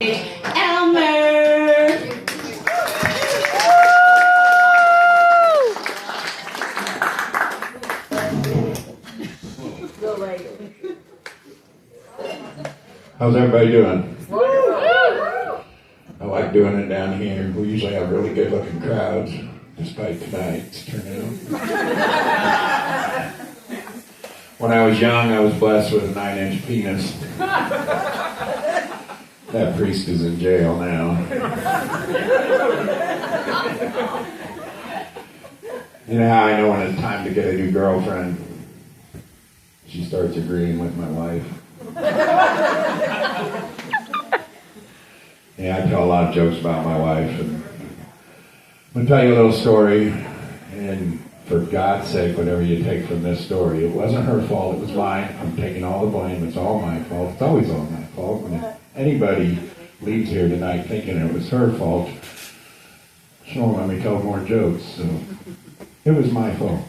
Elmer! How's everybody doing? I like doing it down here. We usually have really good looking crowds, despite tonight's turnout. When I was young, I was blessed with a 9-inch penis. That priest is in jail now. You know how I know when it's time to get a new girlfriend? She starts agreeing with my wife. Yeah, I tell a lot of jokes about my wife, and I'm going to tell you a little story, and for God's sake, whatever you take from this story, it wasn't her fault, it was mine. I'm taking all the blame, it's all my fault. It's always all my fault. When anybody leaves here tonight thinking it was her fault, she won't let me tell more jokes, so it was my fault.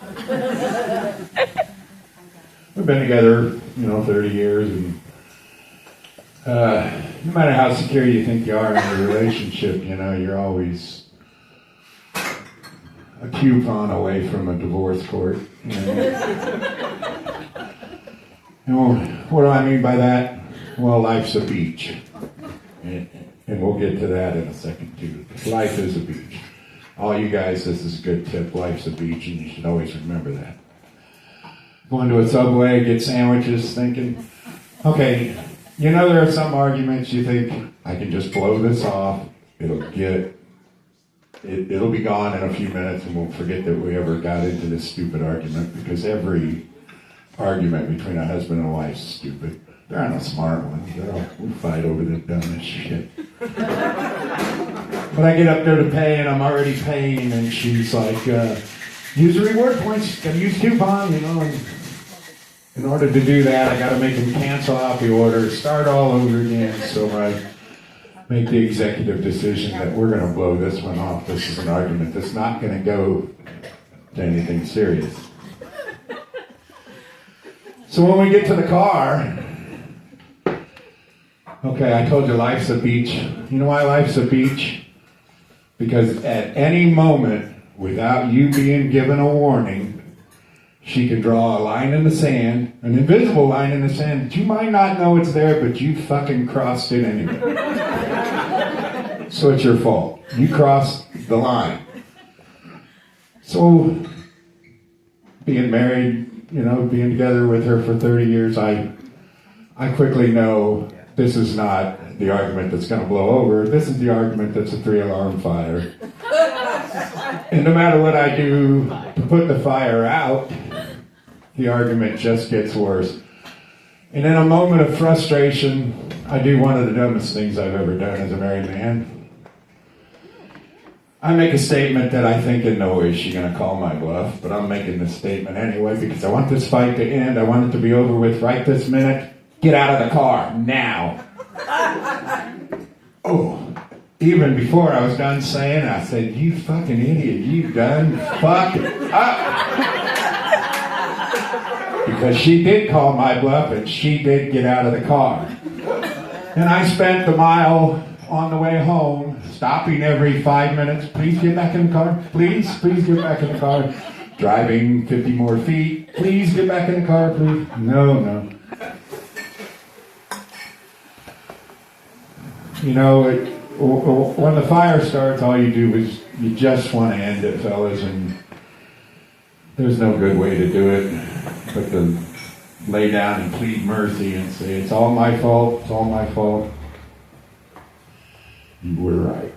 We've been together, 30 years, and no matter how secure you think you are in a relationship, you're always a coupon away from a divorce court. What do I mean by that? Well, life's a beach. And we'll get to that in a second, too. Life is a beach. All you guys, this is a good tip. Life's a beach, and you should always remember that. Going to a Subway, get sandwiches, thinking, okay, there are some arguments you think, I can just blow this off. It'll be gone in a few minutes, and we'll forget that we ever got into this stupid argument, because every argument between a husband and a wife is stupid. There aren't no smart ones. We fight over the dumbest shit. But I get up there to pay, and I'm already paying, and she's like, use the reward points, gotta use coupon, and in order to do that, I gotta make him cancel out the order, start all over again, so I make the executive decision that we're gonna blow this one off. This is an argument that's not gonna go to anything serious. So when we get to the car, okay, I told you life's a beach. You know why life's a beach? Because at any moment, without you being given a warning, she can draw a line in the sand, an invisible line in the sand that you might not know it's there, but you fucking crossed it anyway. So it's your fault. You crossed the line. So, being married, being together with her for 30 years, I quickly know this is not the argument that's going to blow over. This is the argument that's a 3-alarm fire. And no matter what I do to put the fire out, the argument just gets worse. And in a moment of frustration, I do one of the dumbest things I've ever done as a married man. I make a statement that I think in no way she's going to call my bluff, but I'm making this statement anyway because I want this fight to end. I want it to be over with right this minute. Get out of the car, now. Oh, even before I was done saying, I said, you fucking idiot, you done fucked up. Because she did call my bluff and she did get out of the car. And I spent the mile on the way home, stopping every 5 minutes. Please get back in the car. Please get back in the car. Driving 50 more feet. Please get back in the car, please. No. When the fire starts, all you do is you just want to end it, fellas, and there's no good way to do it but to lay down and plead mercy and say, it's all my fault, it's all my fault. You were right.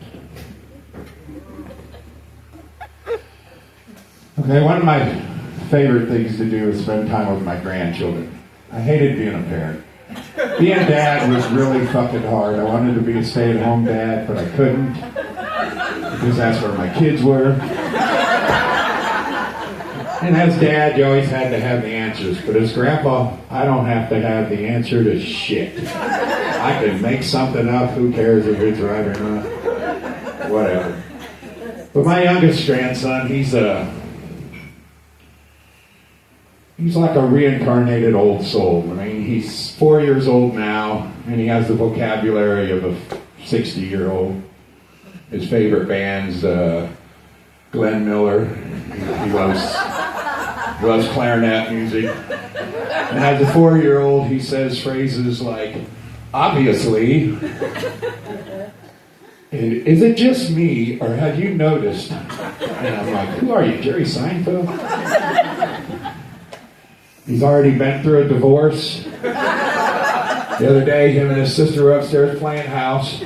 Okay, one of my favorite things to do is spend time with my grandchildren. I hated being a parent. Being a dad was really fucking hard. I wanted to be a stay-at-home dad, but I couldn't because that's where my kids were. And as dad, you always had to have the answers. But as grandpa, I don't have to have the answer to shit. I can make something up. Who cares if it's right or not? Whatever. But my youngest grandson, he's like a reincarnated old soul. I mean, he's 4 years old now, and he has the vocabulary of a 60-year-old. His favorite band's Glenn Miller. He loves clarinet music. And as a 4-year-old, he says phrases like, obviously, and is it just me, or have you noticed? And I'm like, who are you, Jerry Seinfeld? He's already been through a divorce. The other day, him and his sister were upstairs playing house.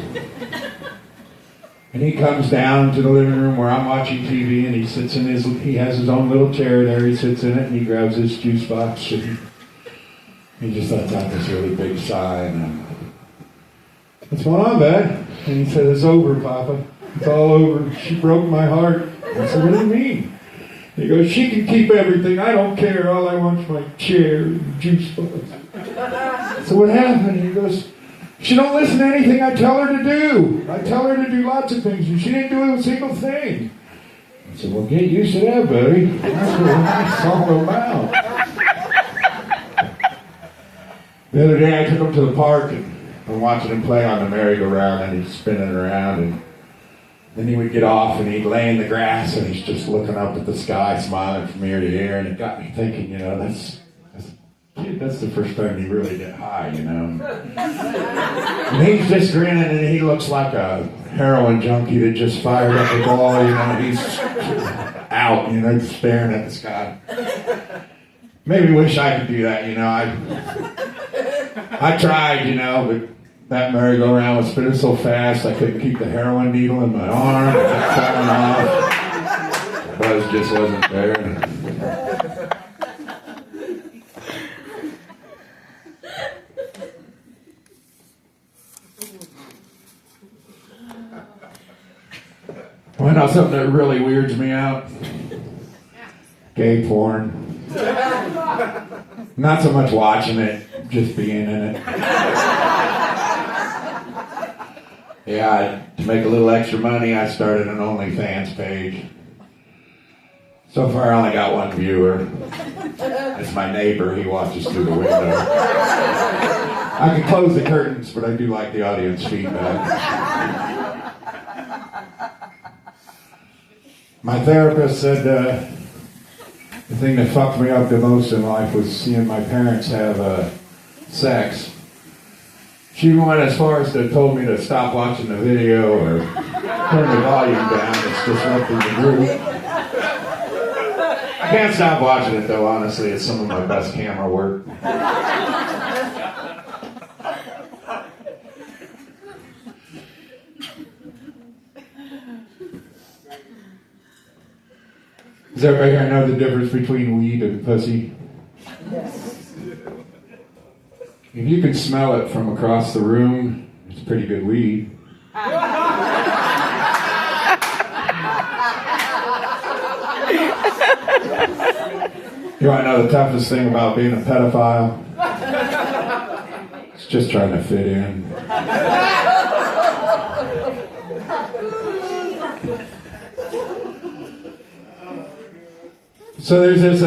And he comes down to the living room where I'm watching TV, and he has his own little chair there. He sits in it, and he grabs his juice box, and he just lets out this really big sigh. And what's going on, Dad? And he said, it's over, Papa. It's all over. She broke my heart. I said, what do you mean? He goes, she can keep everything. I don't care. All I want is my chair and juice box. So what happened? He goes, she don't listen to anything I tell her to do. I tell her to do lots of things, and she didn't do a single thing. I said, well, get used to that, buddy. That's what life's all about. The other day, I took him to the park, and I'm watching him play on the merry-go-round, and he's spinning around, and then he would get off, and he'd lay in the grass, and he's just looking up at the sky, smiling from ear to ear, and it got me thinking, that's the first time he really get high, And he's just grinning, and he looks like a heroin junkie that just fired up a ball, He's out, just staring at the sky. Maybe wish I could do that, I tried, but that merry-go-round was spinning so fast I couldn't keep the heroin needle in my arm. It kept falling off. The buzz just wasn't there. Well, now something that really weirds me out. Gay porn. Not so much watching it, just being in it. Yeah, to make a little extra money, I started an OnlyFans page. So far, I only got one viewer. It's my neighbor. He watches through the window. I can close the curtains, but I do like the audience feedback. My therapist said the thing that fucked me up the most in life was seeing my parents have sex. She went as far as to told me to stop watching the video or turn the volume down. It's disrupting the group. I can't stop watching it though, honestly. It's some of my best camera work. Does everybody here know the difference between weed and pussy? Yes. If you can smell it from across the room, it's pretty good weed. You want to know the toughest thing about being a pedophile? It's just trying to fit in. So there's this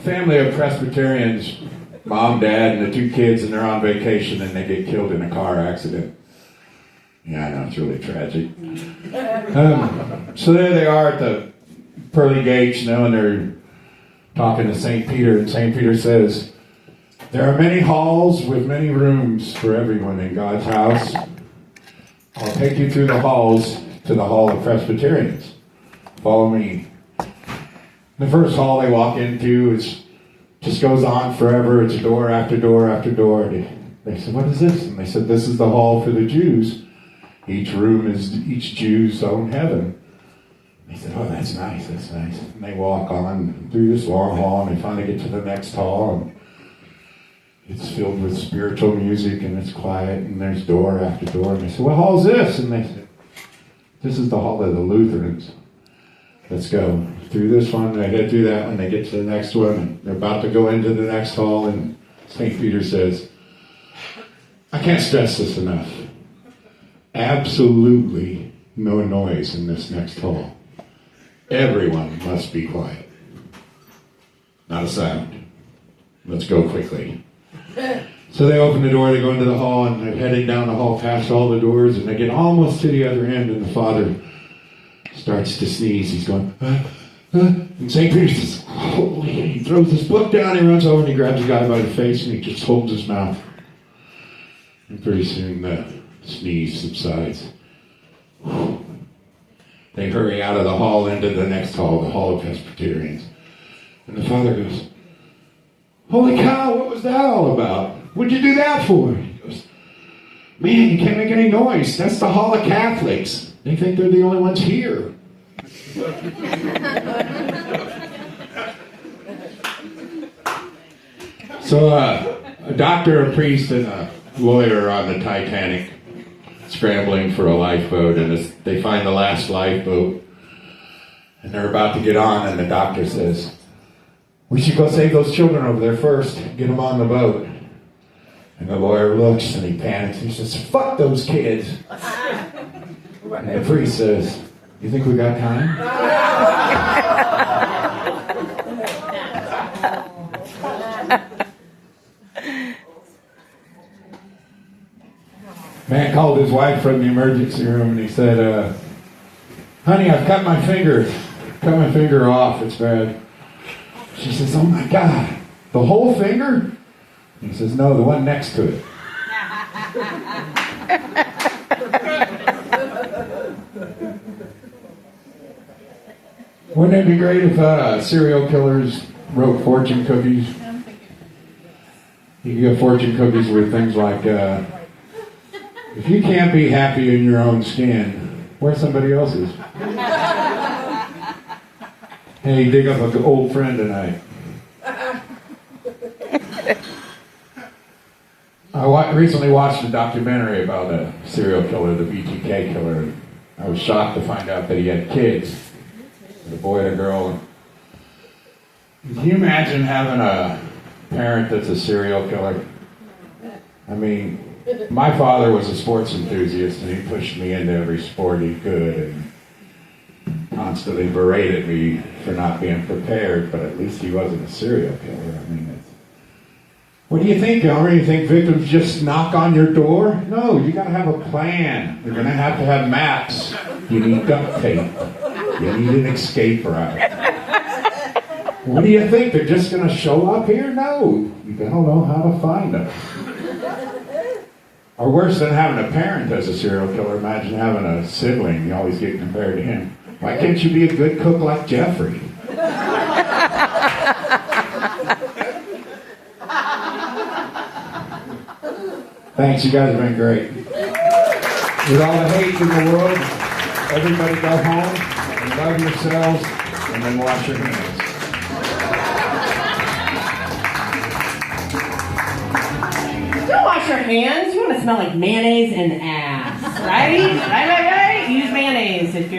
family of Presbyterians, mom, dad, and the 2 kids, and they're on vacation, and they get killed in a car accident. Yeah, I know, it's really tragic. So there they are at the pearly gates, and they're talking to St. Peter, and St. Peter says, there are many halls with many rooms for everyone in God's house. I'll take you through the halls to the Hall of Presbyterians. Follow me. The first hall they walk into just goes on forever. It's door after door after door. They said, what is this? And they said, this is the hall for the Jews. Each room is each Jew's own heaven. They said, oh, that's nice, that's nice. And they walk on through this long hall, and they finally get to the next hall, and it's filled with spiritual music, and it's quiet, and there's door after door. And they said, what hall is this? And they said, this is the hall of the Lutherans. Let's go through this one. They head through that one. They get to the next one. And they're about to go into the next hall. And St. Peter says, I can't stress this enough. Absolutely no noise in this next hall. Everyone must be quiet. Not a sound. Let's go quickly. So they open the door, they go into the hall, and they're heading down the hall past all the doors, and they get almost to the other end, and the father starts to sneeze. He's going, and St. Peter says, holy, he throws his book down, he runs over, and he grabs the guy by the face, and he just holds his mouth. And pretty soon the sneeze subsides. They hurry out of the hall into the next hall, the Hall of Presbyterians. And the father goes, holy cow, what was that all about? What'd you do that for? He goes, man, you can't make any noise. That's the Hall of Catholics. They think they're the only ones here. So a doctor, a priest, and a lawyer are on the Titanic scrambling for a lifeboat, and they find the last lifeboat, and they're about to get on, and the doctor says, we should go save those children over there first, get them on the boat. And the lawyer looks and he panics. He says, fuck those kids. And the priest says, you think we got time? Man called his wife from the emergency room and he said, honey, I've cut my finger. Cut my finger off. It's bad. She says, oh my God, the whole finger? He says, no, the one next to it. Wouldn't it be great if serial killers wrote fortune cookies? You could get fortune cookies with things like, if you can't be happy in your own skin, wear somebody else's. Hey, dig up an old friend tonight. I recently watched a documentary about a serial killer, the BTK killer. I was shocked to find out that he had kids, a boy and a girl. Can you imagine having a parent that's a serial killer? I mean, my father was a sports enthusiast, and he pushed me into every sport he could, and constantly berated me for not being prepared, but at least he wasn't a serial killer. I mean, what do you think, Elmer? You think victims just knock on your door? No, you gotta have a plan. You're gonna have maps. You need duct tape. You need an escape route. What do you think? They're just gonna show up here? No. You gotta know how to find them. Or worse than having a parent as a serial killer, imagine having a sibling. You always get compared to him. Why can't you be a good cook like Jeffrey? Thanks, you guys have been great. With all the hate in the world, everybody go home and love yourselves and then wash your hands. Don't wash your hands. You want to smell like mayonnaise and ass, right? Right. Use mayonnaise if you're